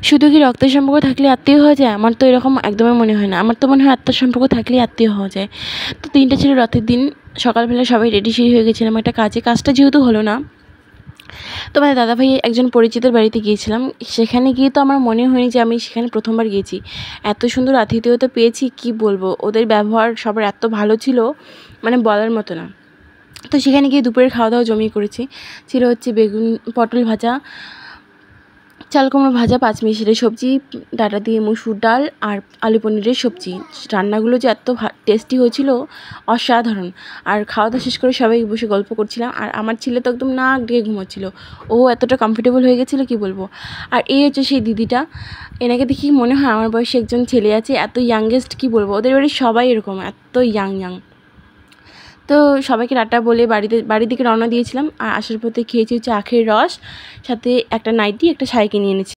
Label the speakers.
Speaker 1: শুধু কি রক্তের সম্পর্ক থাকলে আত্মীয় হওয়া যায়? আমার তো এরকম একদমই মনে হয় না। আমার তো মনে হয় আত্মার সম্পর্ক থাকলেই আত্মীয় হওয়া যায়। তো 3টে ছেলে রথের দিন সকালবেলা সবাই রেডি সেডি হয়ে গেছিলাম একটা কাজটা যেহেতু হলো না, তোমাদের দাদাভাই একজন পরিচিতের বাড়িতে গিয়েছিলাম। সেখানে গিয়ে তো আমার মনে হয়নি যে আমি সেখানে প্রথমবার গিয়েছি। এত সুন্দর আতিথেয়তা পেয়েছি কি বলবো, ওদের ব্যবহার সবার এত ভালো ছিল মানে বলার মতো না। তো সেখানে গিয়ে দুপুরের খাওয়া দাওয়া জমিয়ে করেছি। ছিল হচ্ছে বেগুন পটল ভাজা, চাল কুমড়ো ভাজা, পাঁচমিশালি সবজি, ডাঁটা দিয়ে মুসুর ডাল আর আলু পনিরের সবজি। রান্নাগুলো যে এত টেস্টি হয়েছিল, অসাধারণ। আর খাওয়া দাওয়া শেষ করে সবাই বসে গল্প করছিলাম। আর আমার ছেলে তো একদম নাক ডেকে ঘুমোচ্ছিল, ও এতটা কমফোর্টেবল হয়ে গেছিলো কি বলবো। আর এই হচ্ছে সেই দিদিটা, এনাকে দেখি মনে হয় আমার বয়সে একজন ছেলে আছে, এত ইয়াংগেস্ট কি বলবো। ওদের বাড়ির সবাই এরকম এত ইয়াং। তো সবাইকে টাটা বলে বাড়ির দিকে রওনা দিয়েছিলাম। আর আসার পথে খেয়েছি হচ্ছে আখের রস, সাথে একটা নাইটি, একটা শাড়ি কিনে এনেছি।